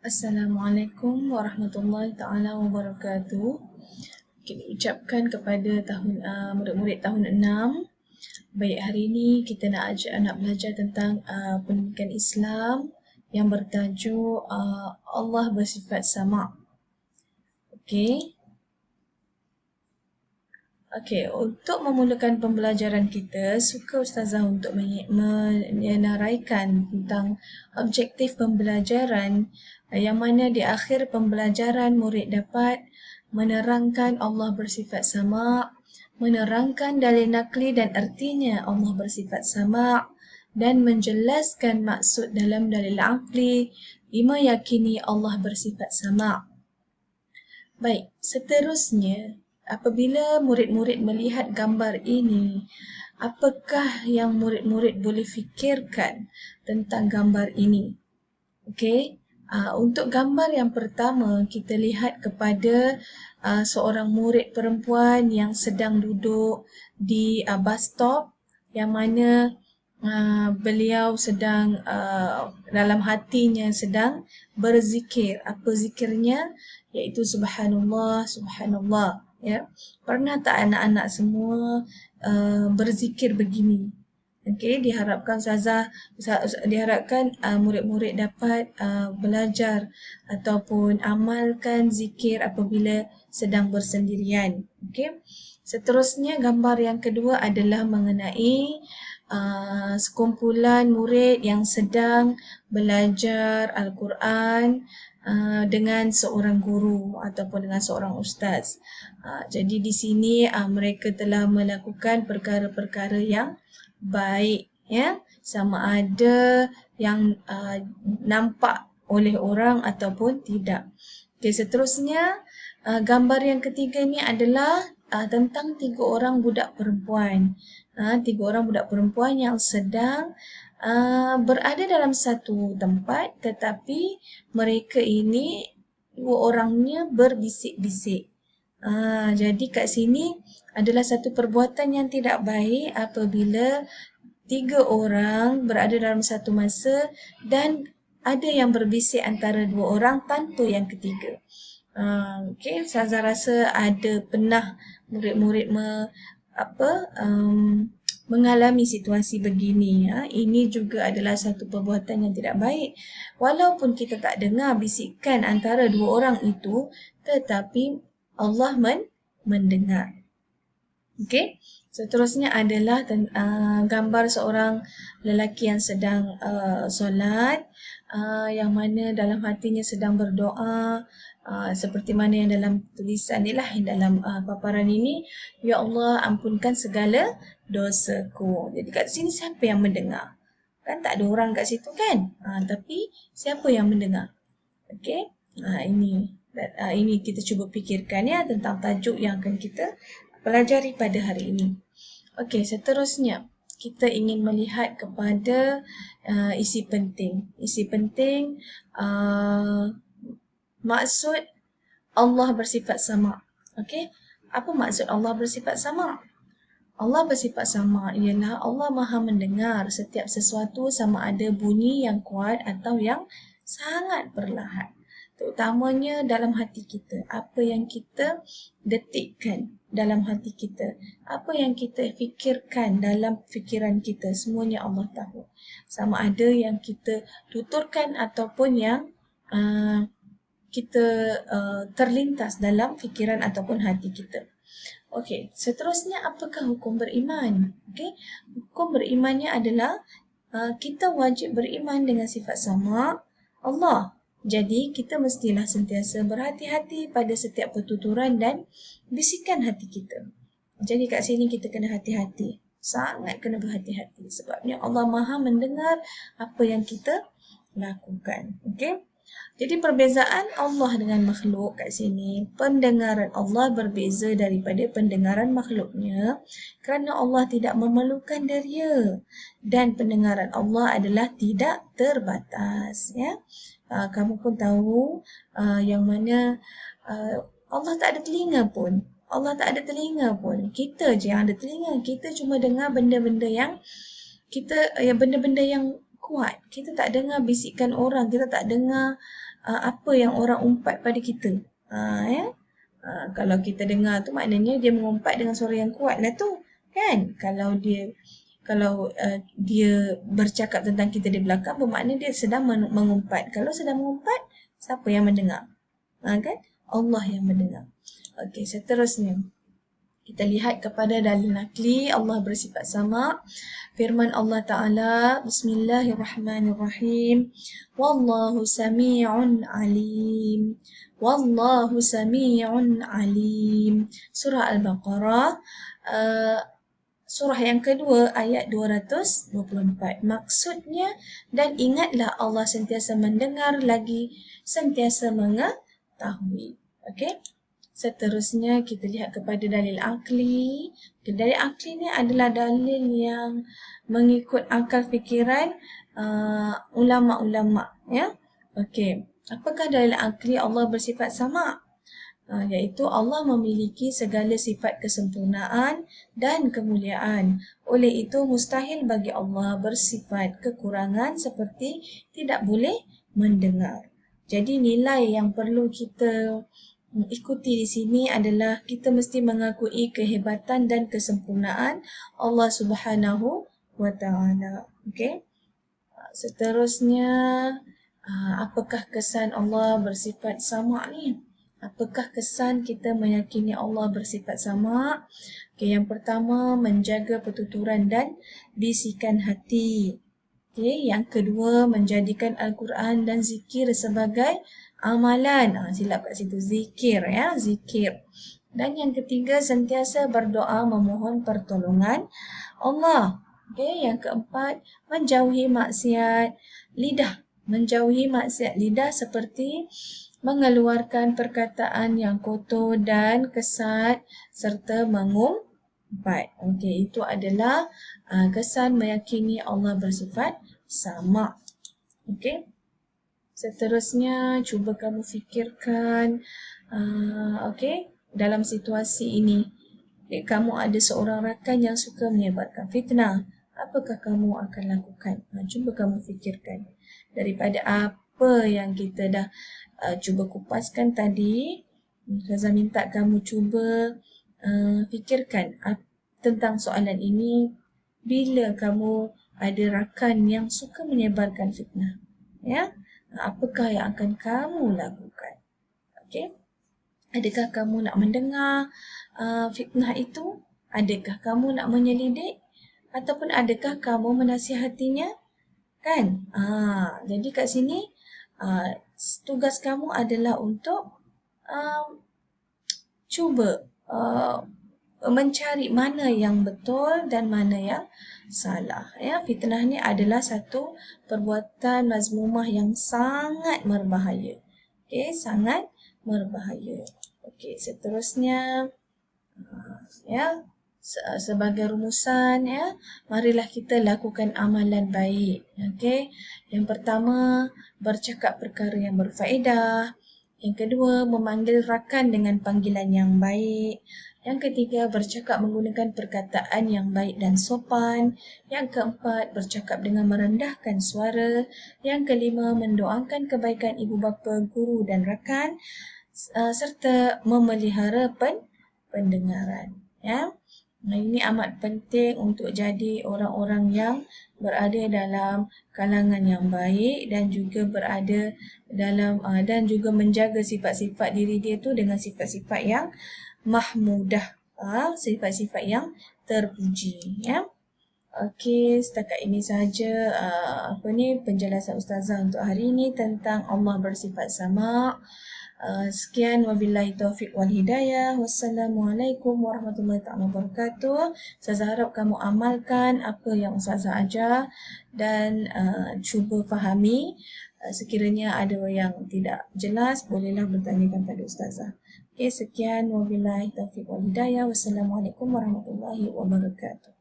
Assalamualaikum warahmatullahi taala wabarakatuh. Kita ucapkan kepada murid-murid tahun 6. Baik, hari ini kita nak belajar tentang pendidikan Islam yang bertajuk Allah bersifat sama. Okey. Okey, untuk memulakan pembelajaran kita, suka Ustazah untuk menyenaraikan tentang objektif pembelajaran yang mana di akhir pembelajaran murid dapat menerangkan Allah bersifat sama, menerangkan dalil nakli dan artinya Allah bersifat sama dan menjelaskan maksud dalam dalil akli, meyakini Allah bersifat sama. Baik, seterusnya, apabila murid-murid melihat gambar ini, apakah yang murid-murid boleh fikirkan tentang gambar ini? Okey, untuk gambar yang pertama, kita lihat kepada seorang murid perempuan yang sedang duduk di bus stop yang mana beliau sedang dalam hatinya sedang berzikir. Apa zikirnya? Iaitu subhanallah, subhanallah. Ya, pernah tak anak-anak semua berzikir begini? Okey, diharapkan murid-murid dapat belajar ataupun amalkan zikir apabila sedang bersendirian. Okey. Seterusnya gambar yang kedua adalah mengenai sekumpulan murid yang sedang belajar Al-Quran dengan seorang guru ataupun dengan seorang ustaz. Jadi di sini mereka telah melakukan perkara-perkara yang baik, ya, sama ada yang nampak oleh orang ataupun tidak. Okey, seterusnya gambar yang ketiga ni adalah tentang tiga orang budak perempuan. Tiga orang budak perempuan yang sedang berada dalam satu tempat tetapi mereka ini dua orangnya berbisik-bisik. Jadi kat sini adalah satu perbuatan yang tidak baik apabila tiga orang berada dalam satu masa dan ada yang berbisik antara dua orang tanpa yang ketiga. Okey, Ustazah rasa ada pernah murid-murid mengalami situasi begini. Ini juga adalah satu perbuatan yang tidak baik. Walaupun kita tak dengar bisikan antara dua orang itu, tetapi Allah mendengar. Okey. Seterusnya adalah gambar seorang lelaki yang sedang solat, yang mana dalam hatinya sedang berdoa, seperti mana yang dalam tulisan ni lah, yang dalam paparan ini, Ya Allah, ampunkan segala dosaku. Jadi kat sini siapa yang mendengar? Kan tak ada orang kat situ kan? Tapi siapa yang mendengar? Okey. Ini kita cuba fikirkan ya tentang tajuk yang akan kita pelajari pada hari ini. Okey, seterusnya kita ingin melihat kepada isi penting. Isi penting maksud Allah bersifat sama. Okey, apa maksud Allah bersifat sama? Allah bersifat sama ialah Allah Maha mendengar setiap sesuatu sama ada bunyi yang kuat atau yang sangat perlahan. Terutamanya dalam hati kita. Apa yang kita detikkan dalam hati kita. Apa yang kita fikirkan dalam fikiran kita. Semuanya Allah tahu. Sama ada yang kita tuturkan ataupun yang kita terlintas dalam fikiran ataupun hati kita. Okey, seterusnya apakah hukum beriman? Okey, hukum berimannya adalah kita wajib beriman dengan sifat sama Allah. Jadi kita mestilah sentiasa berhati-hati pada setiap pertuturan dan bisikan hati kita. Jadi kat sini kita kena hati-hati. Sangat kena berhati-hati sebabnya Allah Maha mendengar apa yang kita lakukan. Okey? Jadi perbezaan Allah dengan makhluk kat sini, pendengaran Allah berbeza daripada pendengaran makhluknya kerana Allah tidak memerlukan deria dan pendengaran Allah adalah tidak terbatas. Ya, kamu pun tahu yang mana Allah tak ada telinga pun. Allah tak ada telinga pun. Kita je yang ada telinga. Kita cuma dengar benda-benda yang kuat. Kita tak dengar bisikan orang, kita tak dengar apa yang orang umpat pada kita. Ya. Kalau kita dengar tu maknanya dia mengumpat dengan suara yang kuat lah tu. Kan? Kalau dia bercakap tentang kita di belakang, bermakna dia sedang mengumpat. Kalau sedang mengumpat, siapa yang mendengar? Kan? Allah yang mendengar. Okey, seterusnya. Kita lihat kepada dalil nakli, Allah bersifat sama. Firman Allah Ta'ala, Bismillahirrahmanirrahim. Wallahu sami'un alim. Wallahu sami'un alim. Surah Al-Baqarah, surah yang kedua ayat 224. Maksudnya, dan ingatlah Allah sentiasa mendengar lagi sentiasa mengetahui. Okey. Seterusnya kita lihat kepada dalil akli. Dalil akli ni adalah dalil yang mengikut akal fikiran ulama-ulama, ya. Okey. Apakah dalil akli Allah bersifat sama? Iaitu Allah memiliki segala sifat kesempurnaan dan kemuliaan. Oleh itu mustahil bagi Allah bersifat kekurangan seperti tidak boleh mendengar. Jadi nilai yang perlu kita ikuti di sini adalah kita mesti mengakui kehebatan dan kesempurnaan Allah Subhanahu wa Ta'ala. Okey. Seterusnya, apakah kesan Allah bersifat sama ni? Apakah kesan kita meyakini Allah bersifat sama? Okey, yang pertama, menjaga pertuturan dan bisikan hati. Okey, yang kedua, menjadikan Al-Quran dan zikir sebagai amalan. Silap kat situ, zikir, ya, zikir. Dan yang ketiga, sentiasa berdoa memohon pertolongan Allah. Okey, yang keempat, menjauhi maksiat lidah. Menjauhi maksiat lidah seperti mengeluarkan perkataan yang kotor dan kesat serta mengumpat. Okey, itu adalah kesan meyakini Allah bersifat sama. Okey. Seterusnya, cuba kamu fikirkan, okey, dalam situasi ini, kamu ada seorang rakan yang suka menyebarkan fitnah. Apakah kamu akan lakukan? Cuba kamu fikirkan. Daripada apa yang kita dah cuba kupaskan tadi, Ustazah minta kamu cuba fikirkan tentang soalan ini bila kamu ada rakan yang suka menyebarkan fitnah. Ya? Apakah yang akan kamu lakukan? Okey? Adakah kamu nak mendengar fitnah itu? Adakah kamu nak menyelidik? Ataupun adakah kamu menasihatinya? Kan? Jadi kat sini tugas kamu adalah untuk cuba mencari mana yang betul dan mana yang salah. Ya, fitnah ni adalah satu perbuatan mazmumah yang sangat berbahaya. Okey, sangat berbahaya. Okey, seterusnya ya, sebagai rumusan, ya, marilah kita lakukan amalan baik. Okey, yang pertama, bercakap perkara yang berfaedah. Yang kedua, memanggil rakan dengan panggilan yang baik. Yang ketiga, bercakap menggunakan perkataan yang baik dan sopan. Yang keempat, bercakap dengan merendahkan suara. Yang kelima, mendoakan kebaikan ibu bapa, guru dan rakan. Serta memelihara pendengaran. Ya. Ini amat penting untuk jadi orang-orang yang berada dalam kalangan yang baik dan juga berada dalam dan juga menjaga sifat-sifat diri dia tu dengan sifat-sifat yang mahmudah, sifat-sifat yang terpuji, ya. Okey, setakat ini sahaja penjelasan ustazah untuk hari ini tentang Allah bersifat sama. Sekian, wabillahi taufiq wal hidayah. Wassalamualaikum warahmatullahi wabarakatuh. Ustazah harap kamu amalkan apa yang ustazah ajar dan cuba fahami. Sekiranya ada yang tidak jelas, bolehlah bertanyakan pada ustazah. Okey, sekian, wabillahi taufiq wal hidayah. Wassalamualaikum warahmatullahi wabarakatuh.